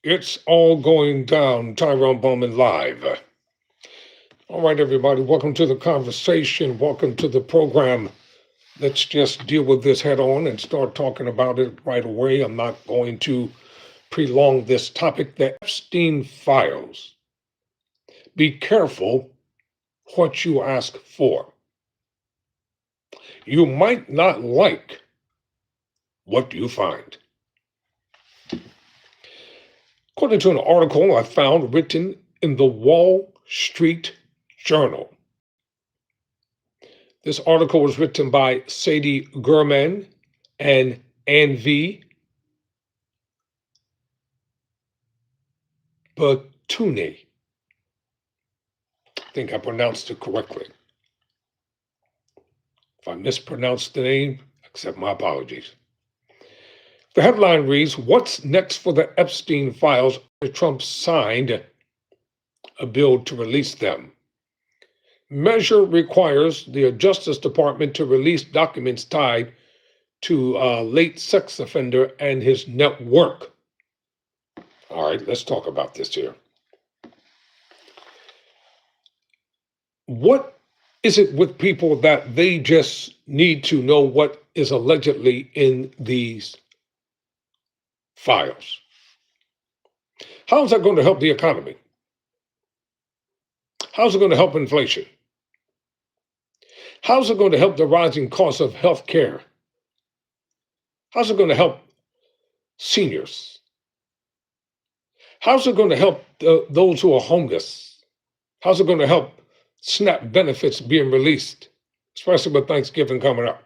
It's all going down. Tyrone Bowman live. All right, everybody, welcome to the conversation. Welcome to the program. Let's just deal with this head on and start talking about it right away. I'm not going to prolong this topic. The Epstein files. Be careful what you ask for. You might not like what you find. According to an article I found written in the Wall Street Journal. This article was written by Sadie Gurman and Anvi Batuni. I think I pronounced it correctly. If I mispronounced the name, accept my apologies. The headline reads, "What's next for the Epstein files after Trump signed a bill to release them? Measure requires the Justice Department to release documents tied to a late sex offender and his network." All right, let's talk about this here. What is it with people that they just need to know what is allegedly in these files? How is that going to help the economy? How's it going to help inflation? How's it going to help the rising cost of health care? How's it going to help seniors? How's it going to help those who are homeless? How's it going to help SNAP benefits being released, especially with Thanksgiving coming up?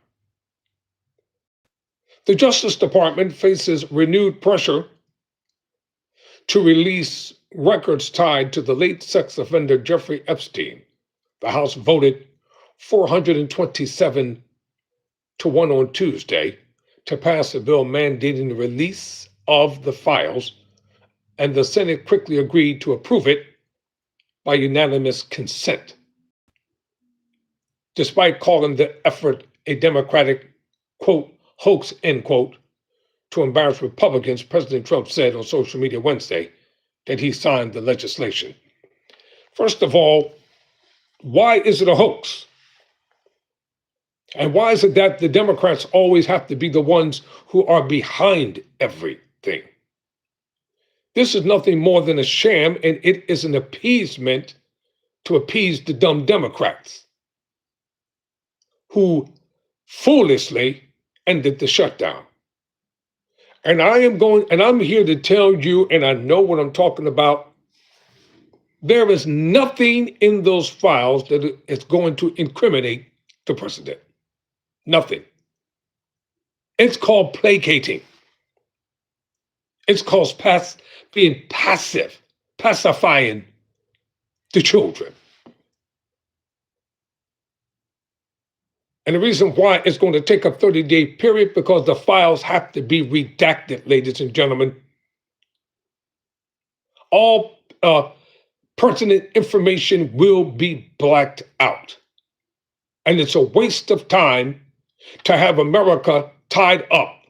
The Justice Department faces renewed pressure to release records tied to the late sex offender Jeffrey Epstein. The House voted 427 to 1 on Tuesday to pass a bill mandating the release of the files, and the Senate quickly agreed to approve it by unanimous consent. Despite calling the effort a Democratic, quote, hoax, end quote, to embarrass Republicans, President Trump said on social media Wednesday that he signed the legislation. First of all, why is it a hoax? And why is it that the Democrats always have to be the ones who are behind everything? This is nothing more than a sham, and it is an appeasement to appease the dumb Democrats who foolishly ended the shutdown. And I'm here to tell you, and I know what I'm talking about, there is nothing in those files that is going to incriminate the president. Nothing. It's called placating. It's called being passive, pacifying the children. And the reason why it's going to take a 30-day period, because the files have to be redacted, ladies and gentlemen. All pertinent information will be blacked out. And it's a waste of time to have America tied up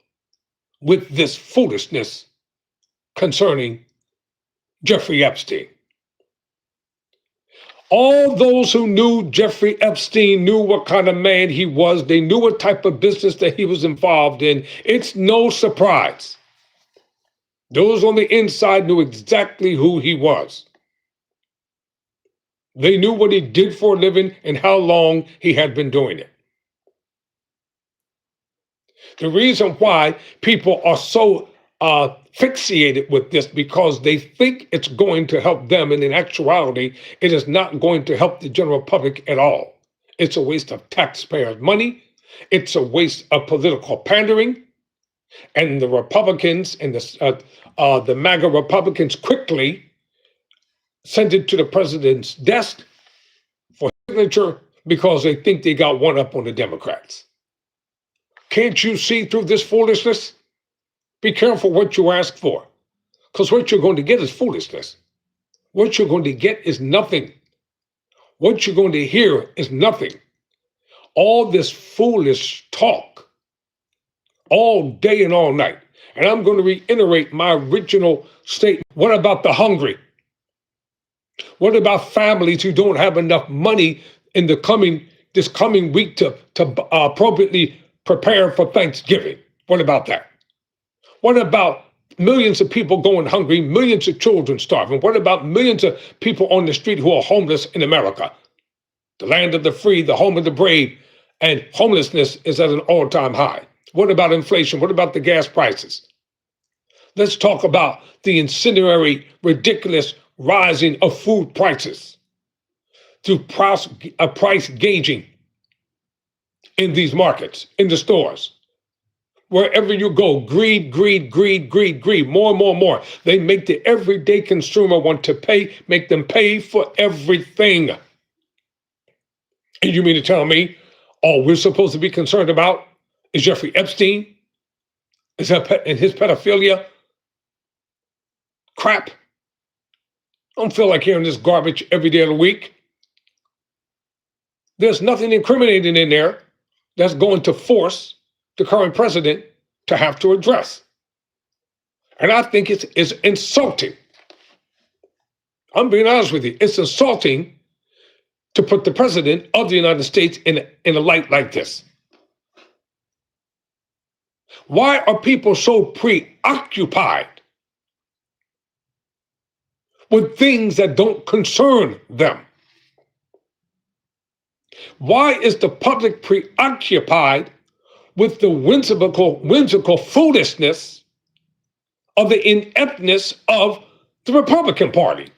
with this foolishness concerning Jeffrey Epstein. All those who knew Jeffrey Epstein knew what kind of man he was. They knew what type of business that he was involved in. It's no surprise. Those on the inside knew exactly who he was. They knew what he did for a living and how long he had been doing it. The reason why people are so fixated with this, because they think it's going to help them, and in actuality, it is not going to help the general public at all. It's a waste of taxpayers' money. It's a waste of political pandering. And the Republicans and the MAGA Republicans quickly sent it to the president's desk for signature because they think they got one up on the Democrats. Can't you see through this foolishness? Be careful what you ask for, because what you're going to get is foolishness. What you're going to get is nothing. What you're going to hear is nothing. All this foolish talk all day and all night. And I'm going to reiterate my original statement. What about the hungry? What about families who don't have enough money in this coming week to appropriately prepare for Thanksgiving? What about that? What about millions of people going hungry, millions of children starving? What about millions of people on the street who are homeless in America? The land of the free, the home of the brave, and homelessness is at an all-time high. What about inflation? What about the gas prices? Let's talk about the incendiary, ridiculous rising of food prices through price gauging in these markets, in the stores. Wherever you go, greed, greed, greed, greed, greed, more and more and more. They make the everyday consumer want to pay, make them pay for everything. And you mean to tell me all we're supposed to be concerned about is Jeffrey Epstein and his pedophilia crap? I don't feel like hearing this garbage every day of the week. There's nothing incriminating in there that's going to force the current president to have to address. And I think it's insulting. I'm being honest with you. It's insulting to put the president of the United States in a light like this. Why are people so preoccupied with things that don't concern them? Why is the public preoccupied with the whimsical foolishness of the ineptness of the Republican Party?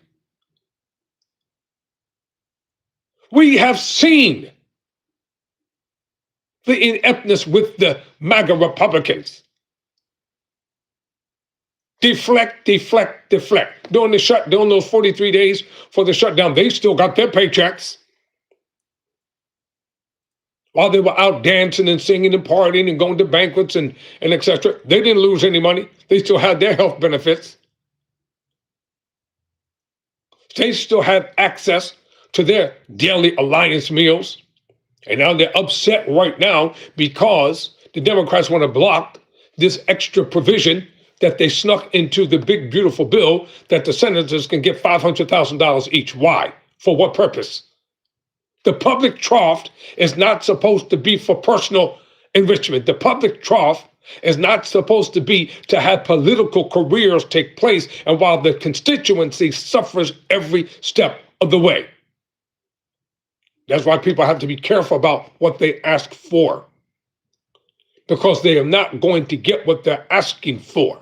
We have seen the ineptness with the MAGA Republicans. Deflect, deflect, deflect. During those 43 days for the shutdown, they still got their paychecks. While they were out dancing and singing and partying and going to banquets and etc. They didn't lose any money. They still had their health benefits. They still had access to their daily alliance meals. And now they're upset right now because the Democrats want to block this extra provision that they snuck into the big, beautiful bill that the senators can get $500,000 each. Why? For what purpose? The public trough is not supposed to be for personal enrichment. The public trough is not supposed to be to have political careers take place and while the constituency suffers every step of the way. That's why people have to be careful about what they ask for, because they are not going to get what they're asking for.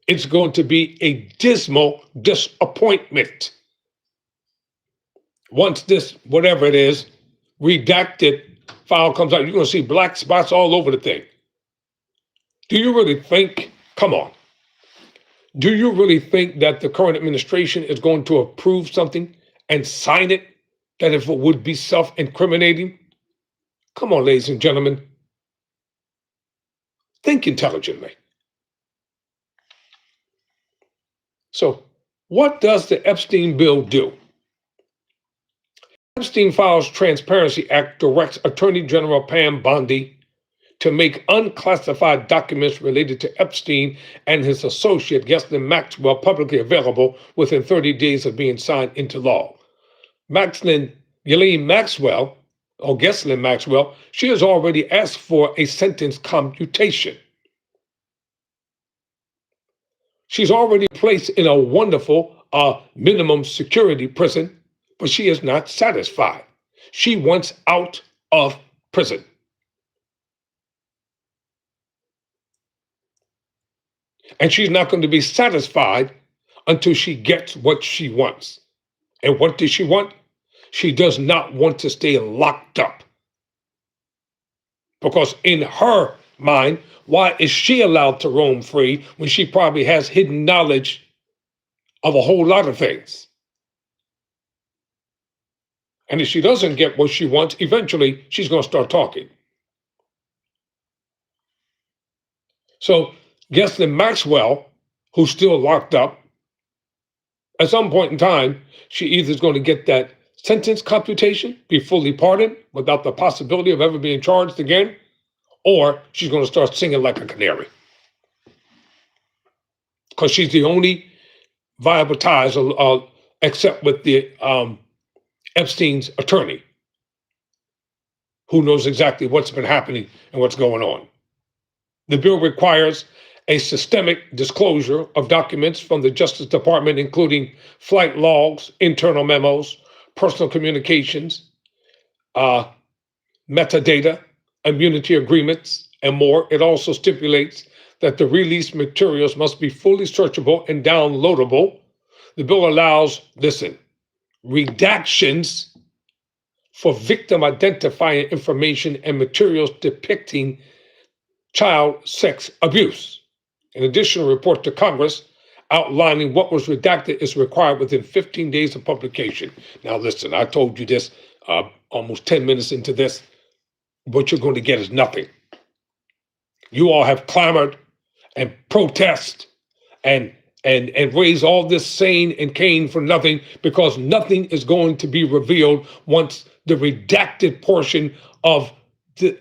It's going to be a dismal disappointment. Once this, whatever it is, redacted file comes out, you're going to see black spots all over the thing. Do you really think, come on, do you really think that the current administration is going to approve something and sign it, that if it would be self-incriminating? Come on, ladies and gentlemen. Think intelligently. So, what does the Epstein bill do? Epstein Files Transparency Act directs Attorney General Pam Bondi to make unclassified documents related to Epstein and his associate Ghislaine Maxwell publicly available within 30 days of being signed into law. Ghislaine Maxwell, she has already asked for a sentence commutation. She's already placed in a wonderful minimum security prison, but she is not satisfied. She wants out of prison. And she's not going to be satisfied until she gets what she wants. And what does she want? She does not want to stay locked up. Because in her mind, why is she allowed to roam free when she probably has hidden knowledge of a whole lot of things? And if she doesn't get what she wants, eventually she's going to start talking. So Ghislaine Maxwell, who's still locked up, at some point in time, she either is going to get that sentence computation, be fully pardoned without the possibility of ever being charged again, or she's going to start singing like a canary. because she's the only viable ties, except with the Epstein's attorney, who knows exactly what's been happening and what's going on. The bill requires a systemic disclosure of documents from the Justice Department, including flight logs, internal memos, personal communications, metadata, immunity agreements, and more. It also stipulates that the released materials must be fully searchable and downloadable. The bill allows, listen, redactions for victim identifying information and materials depicting child sex abuse. An additional report to Congress outlining what was redacted is required within 15 days of publication. Now, listen, I told you this almost 10 minutes into this. What you're going to get is nothing. You all have clamored and protested and raised all this sane and cane for nothing, because nothing is going to be revealed once the redacted portion of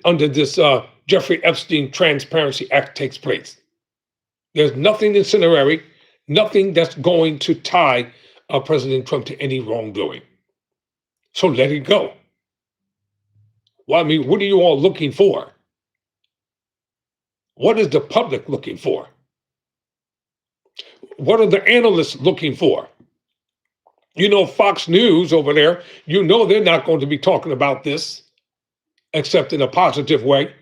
under this Jeffrey Epstein Transparency Act takes place. There's nothing incendiary, nothing that's going to tie President Trump to any wrongdoing. So let it go. Well, I mean, what are you all looking for? What is the public looking for? What are the analysts looking for? You know, Fox News over there, you know they're not going to be talking about this, except in a positive way.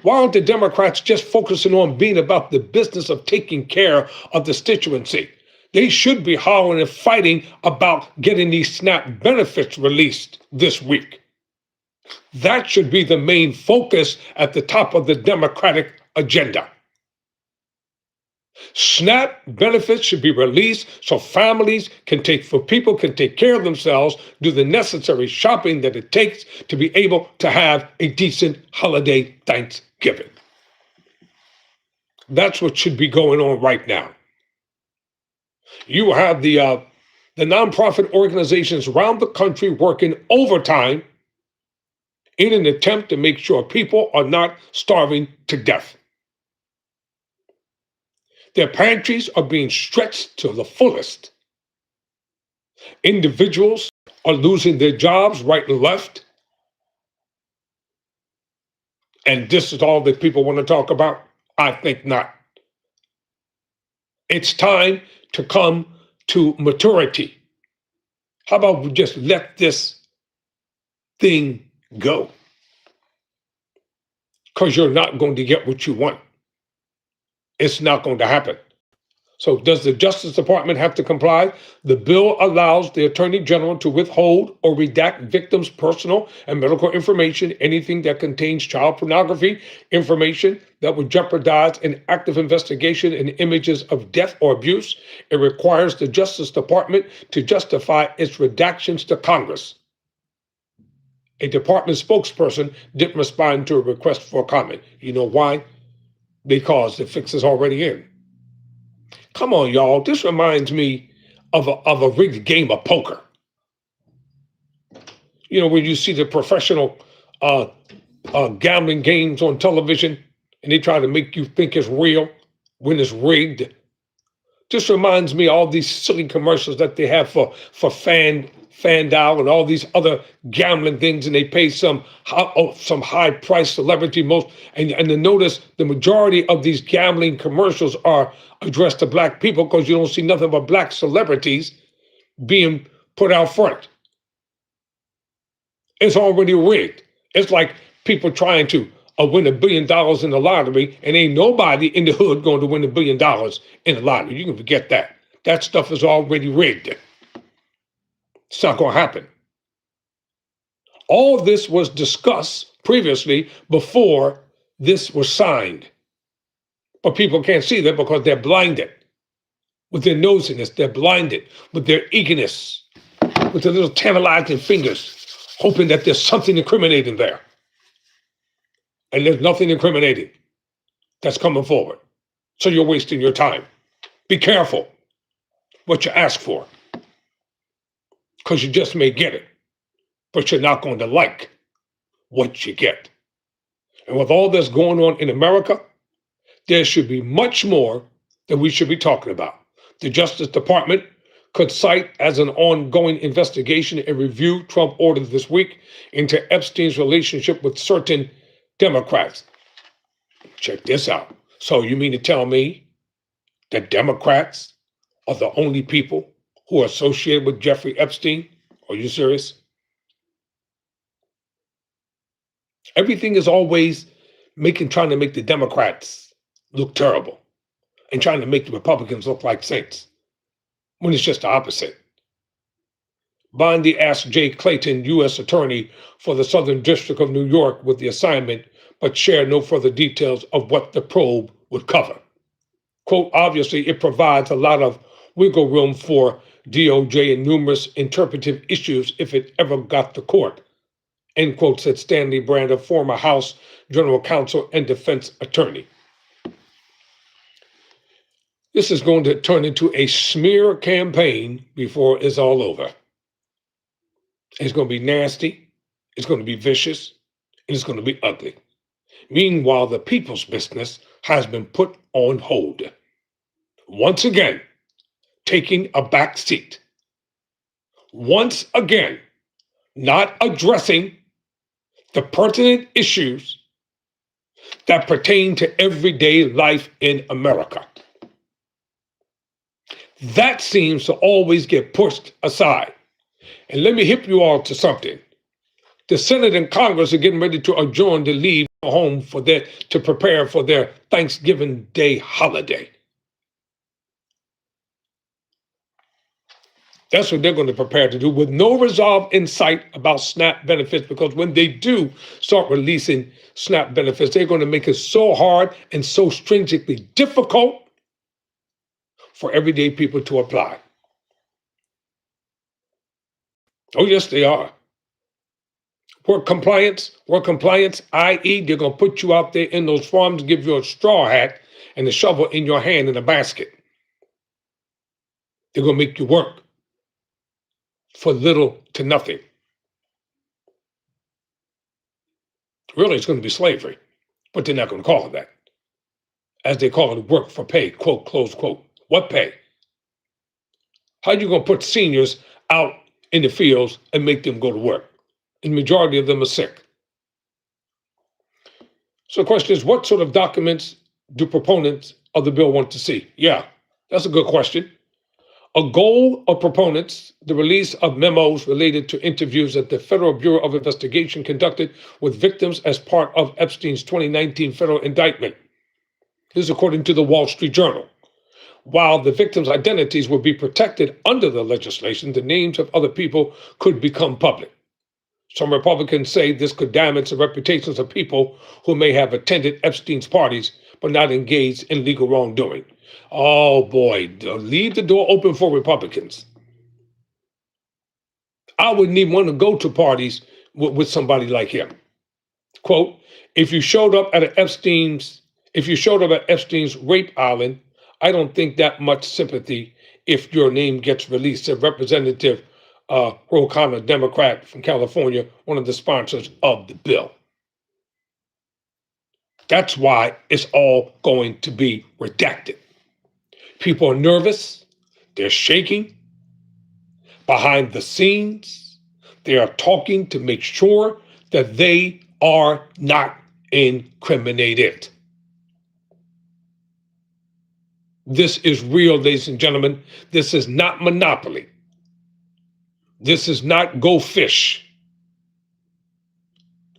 Why aren't the Democrats just focusing on being about the business of taking care of the constituency? They should be hollering and fighting about getting these SNAP benefits released this week. That should be the main focus at the top of the Democratic agenda. SNAP benefits should be released so families people can take care of themselves, do the necessary shopping that it takes to be able to have a decent holiday Thanksgiving. That's what should be going on right now. You have the nonprofit organizations around the country working overtime in an attempt to make sure people are not starving to death. Their pantries are being stretched to the fullest. Individuals are losing their jobs right and left. And this is all that people want to talk about? I think not. It's time to come to maturity. How about we just let this thing go? Because you're not going to get what you want. It's not going to happen. So does the Justice Department have to comply? The bill allows the Attorney General to withhold or redact victims' personal and medical information, anything that contains child pornography, information that would jeopardize an active investigation, and images of death or abuse. It requires the Justice Department to justify its redactions to Congress. A department spokesperson didn't respond to a request for comment. You know why? Because the fix is already in. Come on, y'all. This reminds me of a rigged game of poker. You know, when you see the professional gambling games on television and they try to make you think it's real when it's rigged. This reminds me of all these silly commercials that they have for Fandal and all these other gambling things, and they pay some high price celebrity and to notice the majority of these gambling commercials are addressed to black people, because you don't see nothing but black celebrities being put out front. It's already rigged. It's like people trying to win $1 billion in the lottery, and ain't nobody in the hood going to win $1 billion in the lottery. You can forget that. That stuff is already rigged. It's not going to happen. All this was discussed previously before this was signed. But people can't see that because they're blinded. With their nosiness, they're blinded. With their eagerness, with their little tantalizing fingers, hoping that there's something incriminating there. And there's nothing incriminating that's coming forward. So you're wasting your time. Be careful what you ask for, because you just may get it, but you're not going to like what you get. And with all that's going on in America, there should be much more that we should be talking about. The Justice Department could cite as an ongoing investigation a review Trump ordered this week into Epstein's relationship with certain Democrats. Check this out. So you mean to tell me that Democrats are the only people who are associated with Jeffrey Epstein? Are you serious? Everything is always trying to make the Democrats look terrible and trying to make the Republicans look like saints, when it's just the opposite. Bondi asked Jay Clayton, U.S. Attorney for the Southern District of New York, with the assignment, but shared no further details of what the probe would cover. Quote, obviously, it provides a lot of wiggle room for DOJ and numerous interpretive issues if it ever got to court, end quote, said Stanley Brand, a former House General Counsel and defense attorney. This is going to turn into a smear campaign before it's all over. It's going to be nasty, it's going to be vicious, and it's going to be ugly. Meanwhile, the people's business has been put on hold. Once again, taking a back seat. Once again, not addressing the pertinent issues that pertain to everyday life in America. That seems to always get pushed aside. And let me hip you all to something. The Senate and Congress are getting ready to adjourn to leave home to prepare for their Thanksgiving Day holiday. That's what they're going to prepare to do, with no resolve in sight about SNAP benefits, because when they do start releasing SNAP benefits, they're going to make it so hard and so stringently difficult for everyday people to apply. Oh, yes, they are. Work compliance, i.e., they're going to put you out there in those farms, give you a straw hat and a shovel in your hand in a basket. They're going to make you work for little to nothing. Really, it's going to be slavery, but they're not going to call it that. As they call it, work for pay, quote, close quote. What pay? How are you going to put seniors out in the fields and make them go to work? And the majority of them are sick. So the question is, what sort of documents do proponents of the bill want to see? Yeah, that's a good question. A goal of proponents, the release of memos related to interviews that the Federal Bureau of Investigation conducted with victims as part of Epstein's 2019 federal indictment. This is according to the Wall Street Journal. While the victims' identities would be protected under the legislation, the names of other people could become public. Some Republicans say this could damage the reputations of people who may have attended Epstein's parties but not engaged in legal wrongdoing. Oh boy, leave the door open for Republicans. I wouldn't even want to go to parties with somebody like him. Quote, if you showed up at Epstein's rape island, I don't think that much sympathy if your name gets released, said Representative Ro Khanna, Democrat from California, one of the sponsors of the bill. That's why it's all going to be redacted. People are nervous. They're shaking. Behind the scenes, they are talking to make sure that they are not incriminated. This is real, ladies and gentlemen. This is not Monopoly. This is not Go Fish.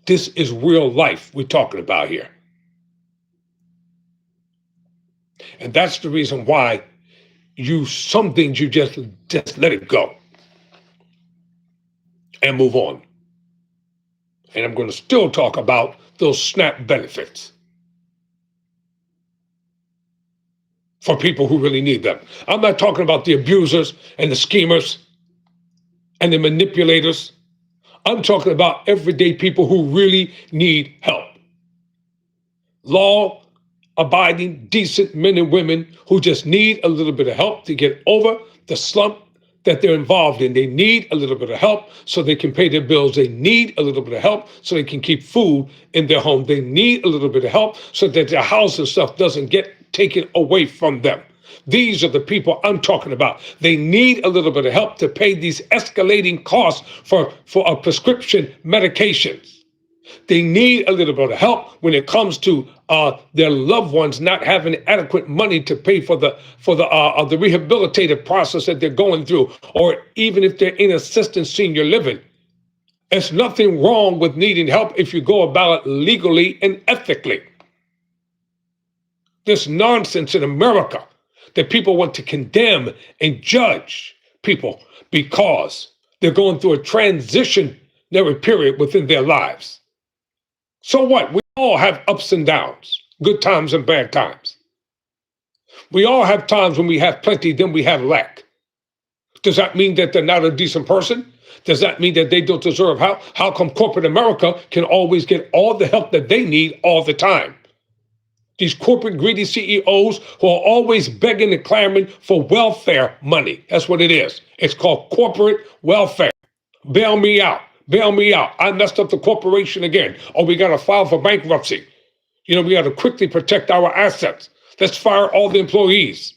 This is real life we're talking about here. And that's the reason why some things you just let it go and move on. And I'm going to still talk about those SNAP benefits for people who really need them. I'm not talking about the abusers and the schemers and the manipulators. I'm talking about everyday people who really need help. Law-abiding, decent men and women who just need a little bit of help to get over the slump that they're involved in. They need a little bit of help so they can pay their bills. They need a little bit of help so they can keep food in their home. They need a little bit of help so that their house and stuff doesn't get taken away from them. These are the people I'm talking about. They need a little bit of help to pay these escalating costs for prescription medications. They need a little bit of help when it comes to their loved ones not having adequate money to pay for the rehabilitative process that they're going through, or even if they're in assisted senior living. There's nothing wrong with needing help if you go about it legally and ethically. This nonsense in America that people want to condemn and judge people because they're going through a transitionary period within their lives. So what? We all have ups and downs, good times and bad times. We all have times when we have plenty, then we have lack. Does that mean that they're not a decent person? Does that mean that they don't deserve help? How come corporate America can always get all the help that they need all the time? These corporate greedy CEOs who are always begging and clamoring for welfare money. That's what it is. It's called corporate welfare. Bail me out. Bail me out. I messed up the corporation again. Oh, we got to file for bankruptcy. We got to quickly protect our assets. Let's fire all the employees.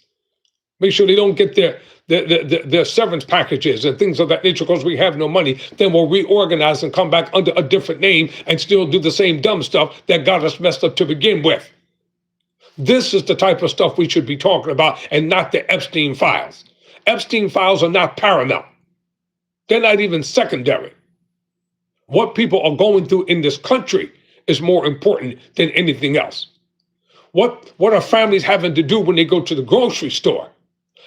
Make sure they don't get their severance packages and things of that nature because we have no money. Then we'll reorganize and come back under a different name and still do the same dumb stuff that got us messed up to begin with. This is the type of stuff we should be talking about and not the Epstein files. Epstein files are not paramount. They're not even secondary. What people are going through in this country is more important than anything else. What are families having to do when they go to the grocery store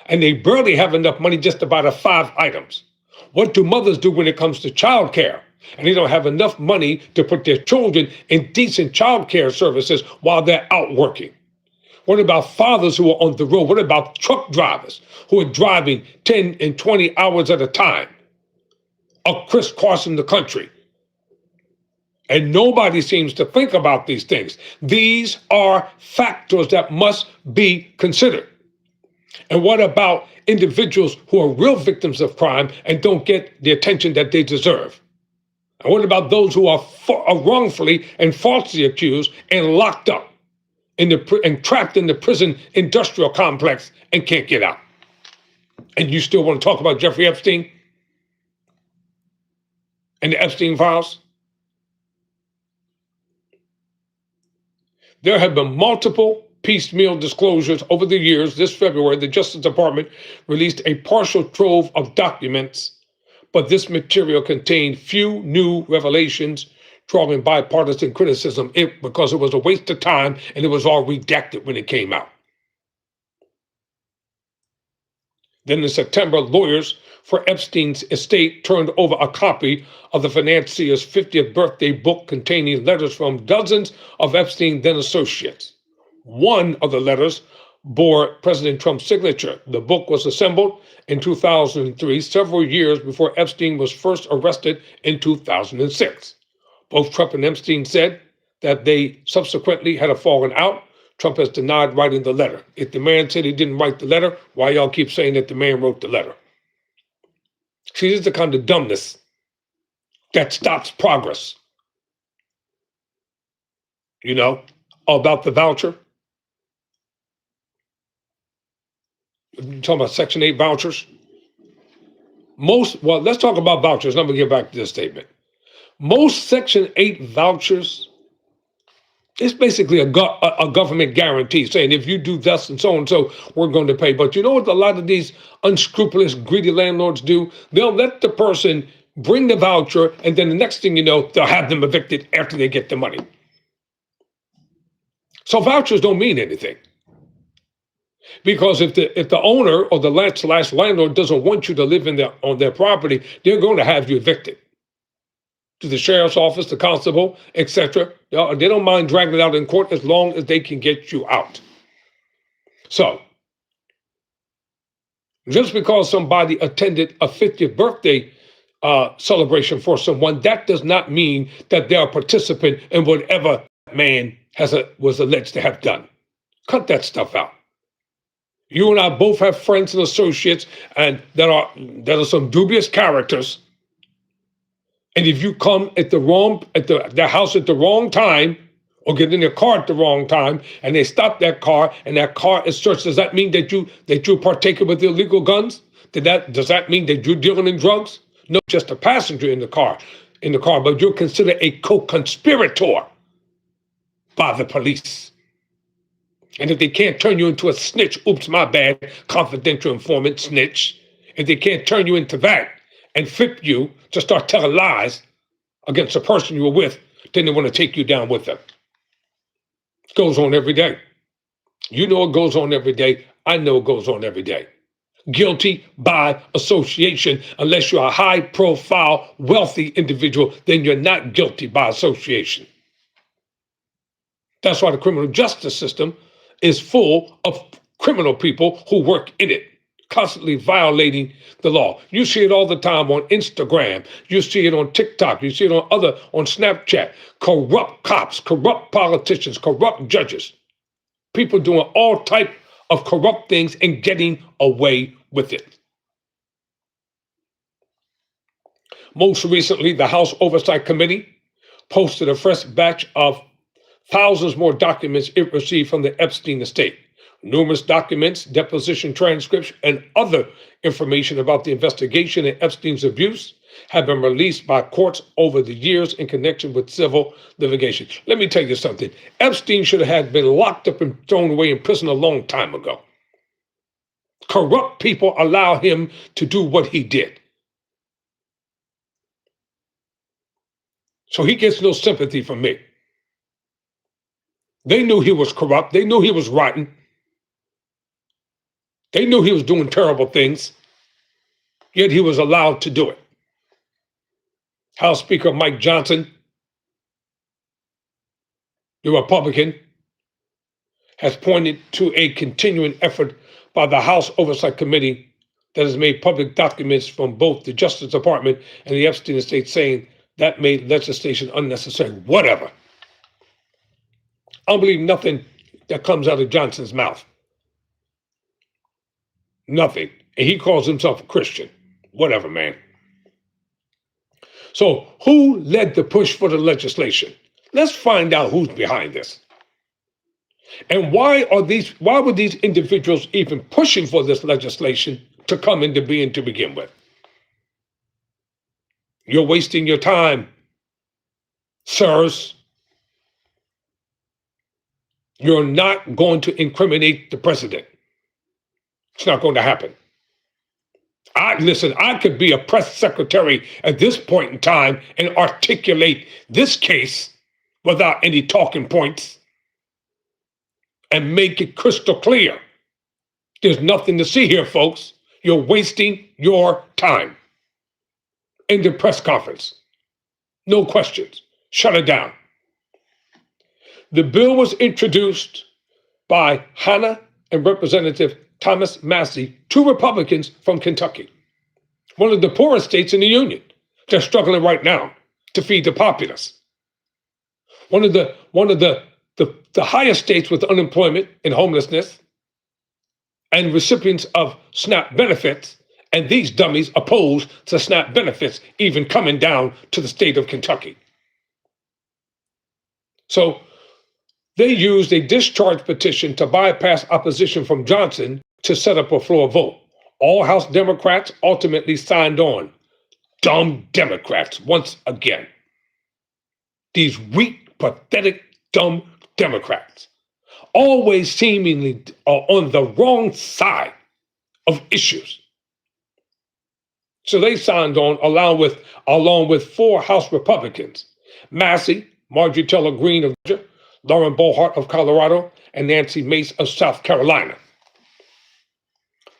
and they barely have enough money just to buy the 5 items? What do mothers do when it comes to childcare and they don't have enough money to put their children in decent childcare services while they're out working? What about fathers who are on the road? What about truck drivers who are driving 10 and 20 hours at a time, crisscrossing the country? And nobody seems to think about these things. These are factors that must be considered. And what about individuals who are real victims of crime and don't get the attention that they deserve? And what about those who are wrongfully and falsely accused and locked up and trapped in the prison industrial complex and can't get out? And you still want to talk about Jeffrey Epstein and the Epstein files? There have been multiple piecemeal disclosures over the years. This February, the Justice Department released a partial trove of documents, but this material contained few new revelations, drawing bipartisan criticism because it was a waste of time and it was all redacted when it came out. Then in September, lawyers for Epstein's estate turned over a copy of the financier's 50th birthday book containing letters from dozens of Epstein then associates. One of the letters bore President Trump's signature. The book was assembled in 2003, several years before Epstein was first arrested in 2006. Both Trump and Epstein said that they subsequently had a falling out. Trump has denied writing the letter. If the man said he didn't write the letter, why y'all keep saying that the man wrote the letter? See, this is the kind of dumbness that stops progress. About the voucher. You're talking about Section 8 vouchers. Let's talk about vouchers. Let me get back to this statement. Most Section 8 vouchers, it's basically a government guarantee saying if you do this and so, we're going to pay. But you know what a lot of these unscrupulous, greedy landlords do? They'll let the person bring the voucher, and then the next thing you know, they'll have them evicted after they get the money. So vouchers don't mean anything. Because if the owner or the last landlord doesn't want you to live on their property, they're going to have you evicted. To the sheriff's office, the constable, etc. They don't mind dragging it out in court as long as they can get you out. So, just because somebody attended a 50th birthday celebration for someone, that does not mean that they're a participant in whatever man was alleged to have done. Cut that stuff out. You and I both have friends and associates and that are some dubious characters. And if you come at their house at the wrong time, or get in their car at the wrong time, and they stop that car, and that car is searched. Does that mean that you partaking with illegal guns? Does that mean that you're dealing in drugs? No, just a passenger in the car, but you're considered a co-conspirator by the police. And if they can't turn you into a snitch, oops, my bad, confidential informant, snitch. If they can't turn you into that and flip you to start telling lies against the person you were with, then they want to take you down with them. It goes on every day. You know it goes on every day. I know it goes on every day. Guilty by association. Unless you're a high-profile, wealthy individual, then you're not guilty by association. That's why the criminal justice system is full of criminal people who work in it, constantly violating the law. You see it all the time on Instagram. You see it on TikTok. You see it on Snapchat. Corrupt cops, corrupt politicians, corrupt judges. People doing all type of corrupt things and getting away with it. Most recently, the House Oversight Committee posted a fresh batch of thousands more documents it received from the Epstein estate. Numerous documents, deposition transcripts, and other information about the investigation and Epstein's abuse have been released by courts over the years in connection with civil litigation. Let me tell you something. Epstein should have been locked up and thrown away in prison a long time ago. Corrupt people allow him to do what he did. So he gets no sympathy from me. They knew he was corrupt. They knew he was rotten. They knew he was doing terrible things, yet he was allowed to do it. House Speaker Mike Johnson, the Republican, has pointed to a continuing effort by the House Oversight Committee that has made public documents from both the Justice Department and the Epstein estate, saying that made legislation unnecessary. Whatever. I don't believe nothing that comes out of Johnson's mouth. Nothing. And he calls himself a Christian. Whatever, man. So who led the push for the legislation? Let's find out who's behind this. And why were these individuals even pushing for this legislation to come into being to begin with? You're wasting your time, sirs. You're not going to incriminate the president. It's not going to happen. I could be a press secretary at this point in time and articulate this case without any talking points and make it crystal clear. There's nothing to see here, folks. You're wasting your time. In the press conference. No questions. Shut it down. The bill was introduced by Hannah and Representative Thomas Massey, two Republicans from Kentucky, one of the poorest states in the Union. They're struggling right now to feed the populace. One of the highest states with unemployment and homelessness and recipients of SNAP benefits, and these dummies opposed to SNAP benefits even coming down to the state of Kentucky. So they used a discharge petition to bypass opposition from Johnson to set up a floor vote. All House Democrats ultimately signed on. Dumb Democrats, once again. These weak, pathetic, dumb Democrats, always seemingly are on the wrong side of issues. So they signed on along with four House Republicans, Massey, Marjorie Taylor Greene of Georgia, Lauren Boebert of Colorado, and Nancy Mace of South Carolina.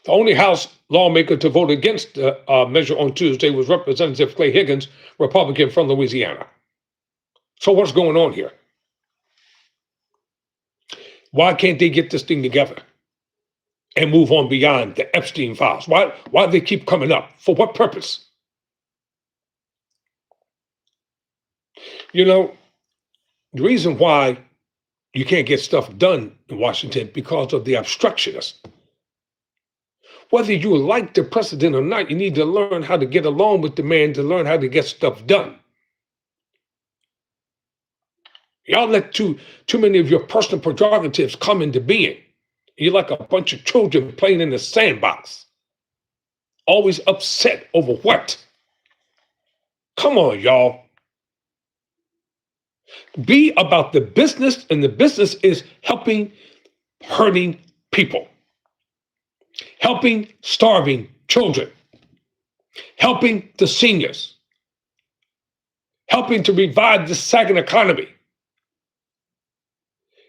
The only House lawmaker to vote against the measure on Tuesday was Representative Clay Higgins, Republican from Louisiana. So what's going on here? Why can't they get this thing together and move on beyond the Epstein files? Why do they keep coming up? For what purpose? You know, the reason why you can't get stuff done in Washington because of the obstructionists. Whether you like the president or not, you need to learn how to get along with the man to learn how to get stuff done. Y'all let too many of your personal prerogatives come into being. You're like a bunch of children playing in the sandbox, always upset over what? Come on, y'all. Be about the business, and the business is helping hurting people, helping starving children, helping the seniors, helping to revive the sagging economy,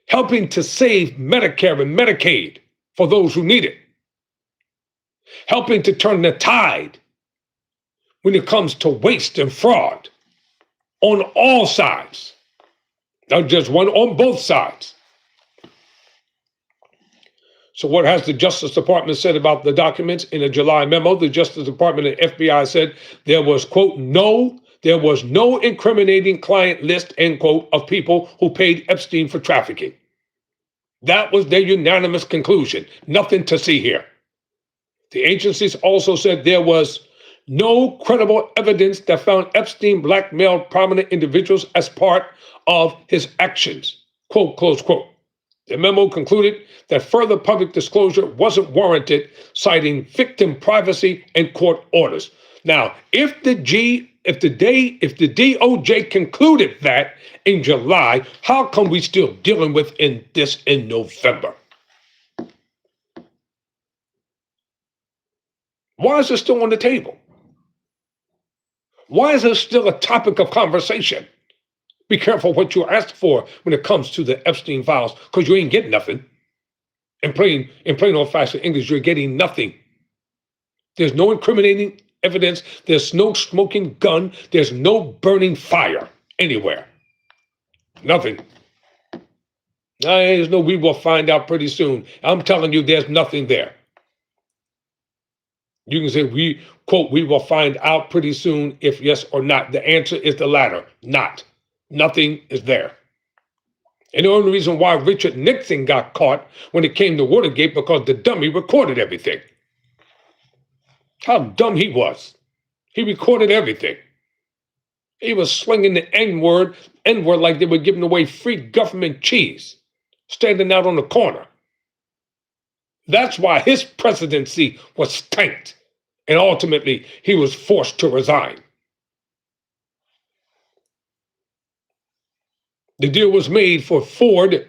helping to save Medicare and Medicaid for those who need it, helping to turn the tide when it comes to waste and fraud on all sides, not just one, on both sides. So what has the Justice Department said about the documents? In a July memo, the Justice Department and FBI said there was, quote, there was no incriminating client list, end quote, of people who paid Epstein for trafficking. That was their unanimous conclusion. Nothing to see here. The agencies also said there was no credible evidence that found Epstein blackmailed prominent individuals as part of his actions. Quote, close quote. The memo concluded that further public disclosure wasn't warranted, citing victim privacy and court orders. Now, if the DOJ concluded that in July, how come we still dealing with this in November? Why is it still on the table? Why is it still a topic of conversation? Be careful what you ask for when it comes to the Epstein files, because you ain't getting nothing. In plain old-fashioned English, you're getting nothing. There's no incriminating evidence. There's no smoking gun. There's no burning fire anywhere. Nothing. There's no, we will find out pretty soon. I'm telling you, there's nothing there. You can say, we will find out pretty soon if yes or not. The answer is the latter, not. Nothing is there. And the only reason why Richard Nixon got caught when it came to Watergate, because the dummy recorded everything. How dumb he was. He recorded everything. He was slinging the N-word like they were giving away free government cheese, standing out on the corner. That's why his presidency was tanked, and ultimately he was forced to resign. The deal was made for Ford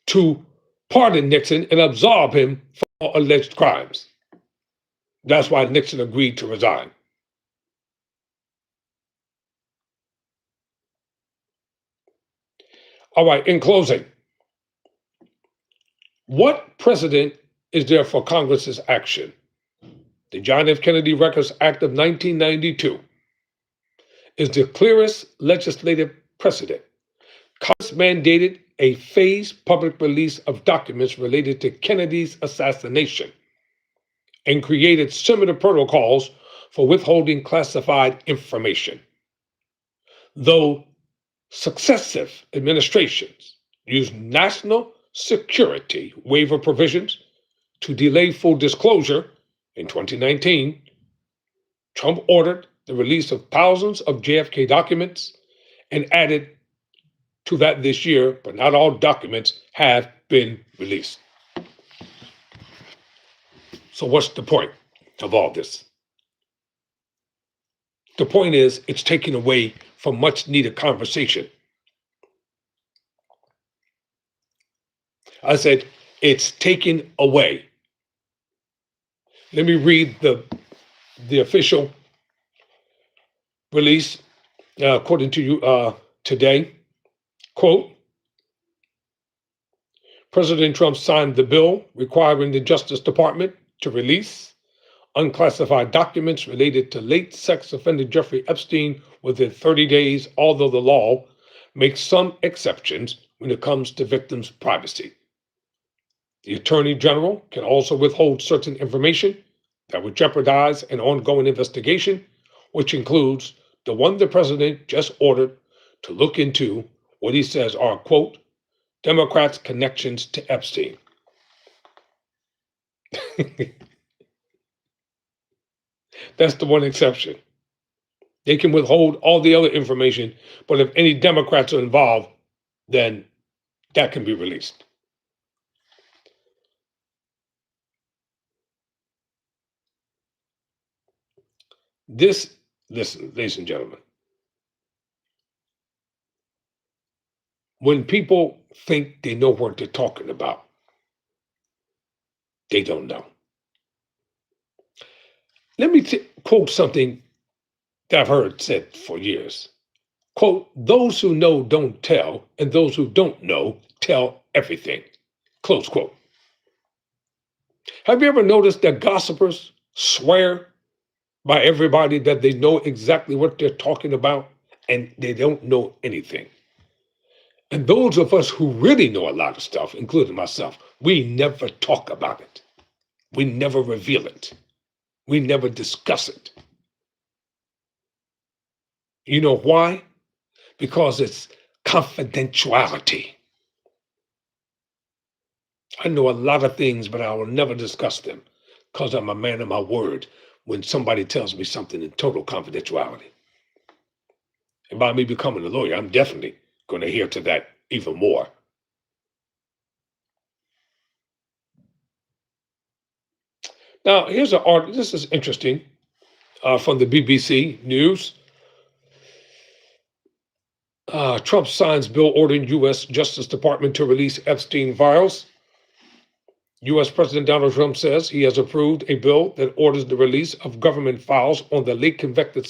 to pardon Nixon and absolve him for alleged crimes. That's why Nixon agreed to resign. All right, in closing, what precedent is there for Congress's action? The John F. Kennedy Records Act of 1992 is the clearest legislative precedent. Congress mandated a phased public release of documents related to Kennedy's assassination and created similar protocols for withholding classified information. Though successive administrations used national security waiver provisions to delay full disclosure, in 2019, Trump ordered the release of thousands of JFK documents and added to that this year, but not all documents have been released. So what's the point of all this? The point is, it's taking away from much needed conversation. I said, it's taken away. Let me read the official release, according to you today. Quote, President Trump signed the bill requiring the Justice Department to release unclassified documents related to late sex offender Jeffrey Epstein within 30 days, although the law makes some exceptions when it comes to victims' privacy. The Attorney General can also withhold certain information that would jeopardize an ongoing investigation, which includes the one the president just ordered to look into what he says are, quote, Democrats' connections to Epstein. That's the one exception. They can withhold all the other information, but if any Democrats are involved, then that can be released. Listen, ladies and gentlemen, when people think they know what they're talking about, they don't know. Let me quote something that I've heard said for years. Quote, those who know don't tell, and those who don't know tell everything. Close quote. Have you ever noticed that gossipers swear by everybody that they know exactly what they're talking about and they don't know anything? And those of us who really know a lot of stuff, including myself, we never talk about it. We never reveal it. We never discuss it. You know why? Because it's confidentiality. I know a lot of things, but I will never discuss them because I'm a man of my word when somebody tells me something in total confidentiality. And by me becoming a lawyer, I'm definitely going to adhere to that even more. Now, here's an article. This is interesting from the BBC News. Trump signs bill ordering U.S. Justice Department to release Epstein files. U.S. President Donald Trump says he has approved a bill that orders the release of government files on the late convicted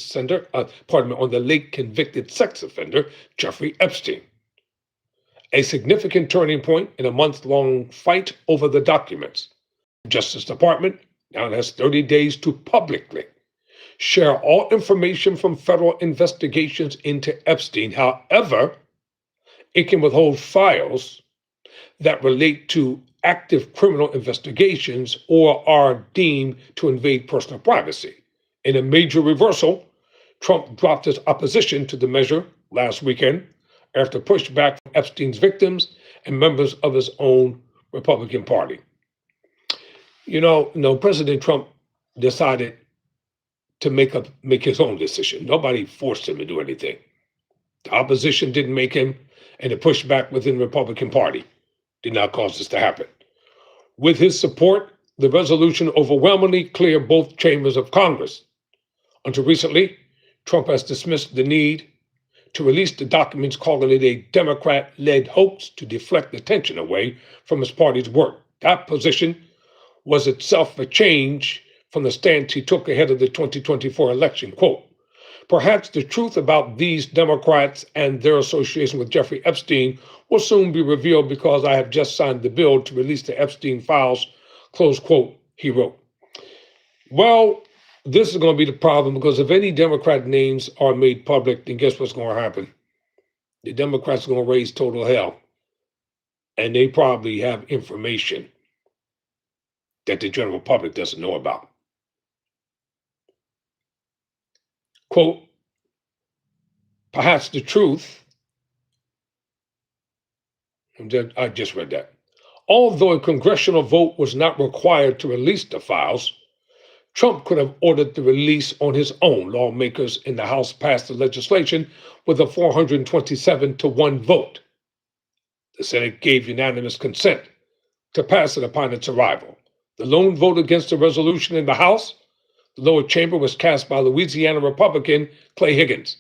sex offender Jeffrey Epstein. A significant turning point in a month-long fight over the documents. The Justice Department now has 30 days to publicly share all information from federal investigations into Epstein. However, it can withhold files that relate to active criminal investigations or are deemed to invade personal privacy. In a major reversal, Trump dropped his opposition to the measure last weekend after pushback from Epstein's victims and members of his own Republican Party. President Trump decided to make his own decision. Nobody forced him to do anything. The opposition didn't make him, and the pushback within the Republican Party did not cause this to happen. With his support, the resolution overwhelmingly cleared both chambers of Congress. Until recently, Trump has dismissed the need to release the documents, calling it a Democrat-led hoax to deflect attention away from his party's work. That position was itself a change from the stance he took ahead of the 2024 election. Quote, perhaps the truth about these Democrats and their association with Jeffrey Epstein will soon be revealed because I have just signed the bill to release the Epstein files, close quote, he wrote. Well, this is going to be the problem because if any Democrat names are made public, then guess what's going to happen? The Democrats are going to raise total hell. And they probably have information that the general public doesn't know about. Quote, perhaps the truth, I just read that. Although a congressional vote was not required to release the files, Trump could have ordered the release on his own. Lawmakers in the House passed the legislation with a 427-1 vote. The Senate gave unanimous consent to pass it upon its arrival. The lone vote against the resolution in the House, the lower chamber, was cast by Louisiana Republican Clay Higgins,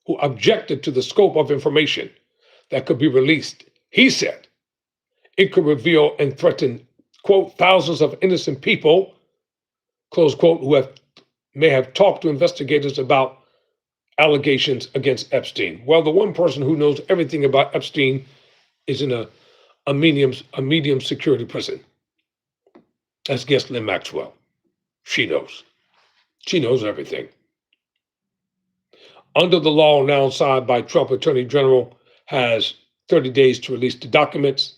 who objected to the scope of information that could be released. He said it could reveal and threaten, quote, thousands of innocent people, close quote, who may have talked to investigators about allegations against Epstein. Well, the one person who knows everything about Epstein is in a medium security prison. That's Ghislaine Maxwell. She knows. She knows everything. Under the law now signed by Trump, Attorney General has 30 days to release the documents.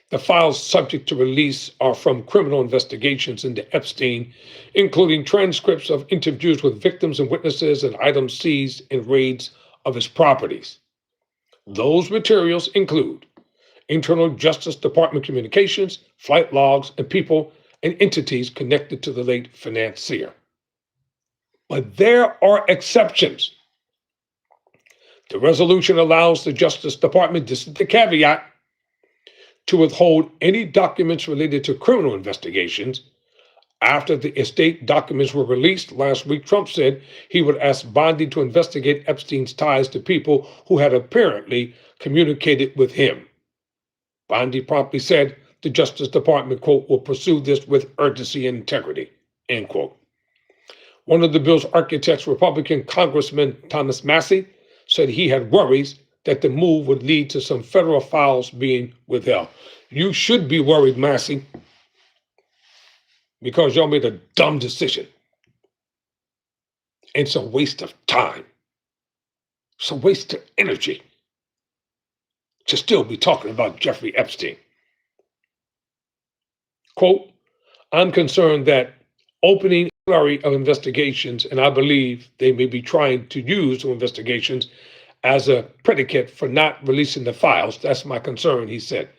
The files subject to release are from criminal investigations into Epstein, including transcripts of interviews with victims and witnesses and items seized in raids of his properties. Those materials include internal Justice Department communications, flight logs, and people and entities connected to the late financier. But there are exceptions. The resolution allows the Justice Department, this is the caveat, to withhold any documents related to criminal investigations. After the estate documents were released last week, Trump said he would ask Bondi to investigate Epstein's ties to people who had apparently communicated with him. Bondi promptly said the Justice Department, quote, will pursue this with urgency and integrity, end quote. One of the bill's architects, Republican Congressman Thomas Massie, said he had worries that the move would lead to some federal files being withheld. You should be worried, Massie, because y'all made a dumb decision. It's a waste of time. It's a waste of energy to still be talking about Jeffrey Epstein. Quote, I'm concerned that opening a flurry of investigations, and I believe they may be trying to use the investigations as a predicate for not releasing the files. That's my concern, he said.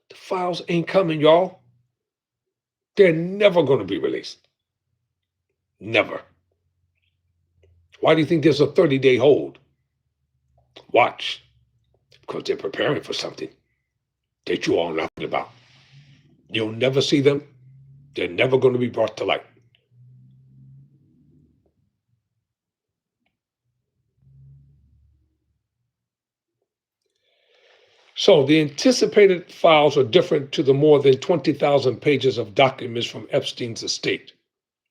The files ain't coming, y'all. They're never going to be released. Never. Why do you think there's a 30-day hold? Watch. Because they're preparing for something that you all know nothing about. You'll never see them. They're never going to be brought to light. So the anticipated files are different to the more than 20,000 pages of documents from Epstein's estate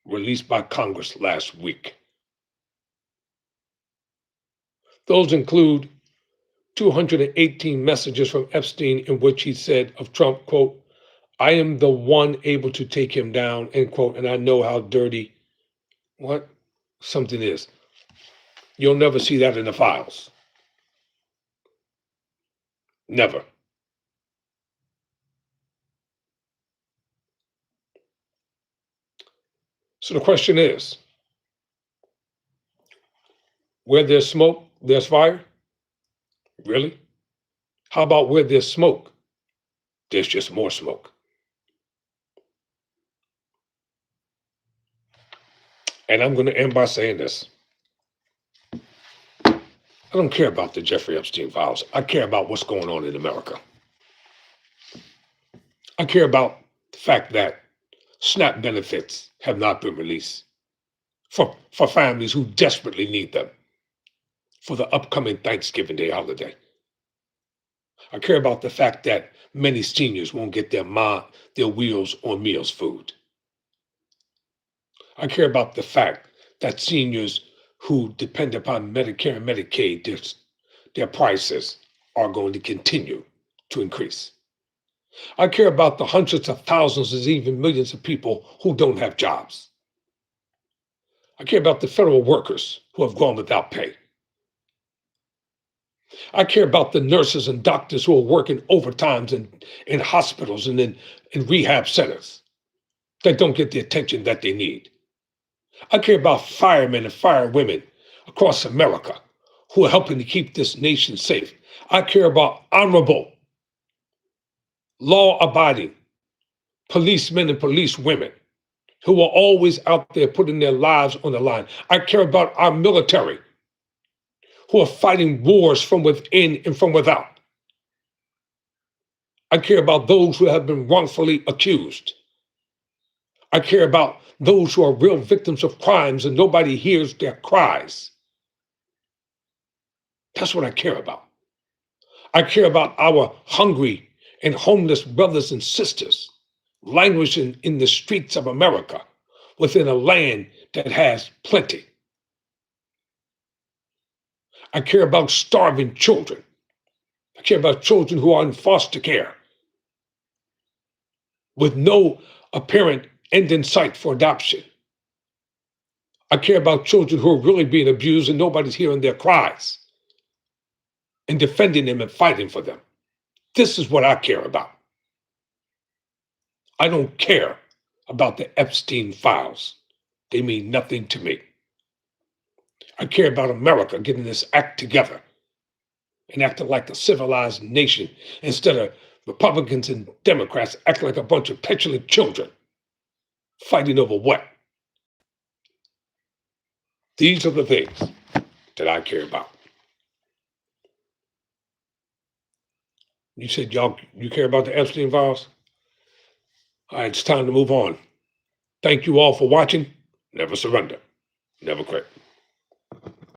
released by Congress last week. Those include 218 messages from Epstein in which he said of Trump, quote, I am the one able to take him down, end quote, and I know how dirty something is. You'll never see that in the files. Never. So the question is, where there's smoke, there's fire? Really? How about where there's smoke, there's just more smoke? And I'm going to end by saying this. I don't care about the Jeffrey Epstein files. I care about what's going on in America. I care about the fact that SNAP benefits have not been released for families who desperately need them for the upcoming Thanksgiving Day holiday. I care about the fact that many seniors won't get their Wheels on Meals food. I care about the fact that seniors who depend upon Medicare and Medicaid, their prices are going to continue to increase. I care about the hundreds of thousands and even millions of people who don't have jobs. I care about the federal workers who have gone without pay. I care about the nurses and doctors who are working overtimes in hospitals and in rehab centers that don't get the attention that they need. I care about firemen and firewomen across America who are helping to keep this nation safe. I care about honorable, law-abiding policemen and policewomen who are always out there putting their lives on the line. I care about our military who are fighting wars from within and from without. I care about those who have been wrongfully accused. I care about those who are real victims of crimes and nobody hears their cries. That's what I care about. I care about our hungry and homeless brothers and sisters languishing in the streets of America within a land that has plenty. I care about starving children. I care about children who are in foster care with no apparent end in sight for adoption. I care about children who are really being abused and nobody's hearing their cries and defending them and fighting for them. This is what I care about. I don't care about the Epstein files. They mean nothing to me. I care about America getting this act together and acting like a civilized nation instead of Republicans and Democrats acting like a bunch of petulant children fighting over what? These are the things that I care about. You said you care about the Epstein files? All right, it's time to move on. Thank you all for watching. Never surrender. Never quit.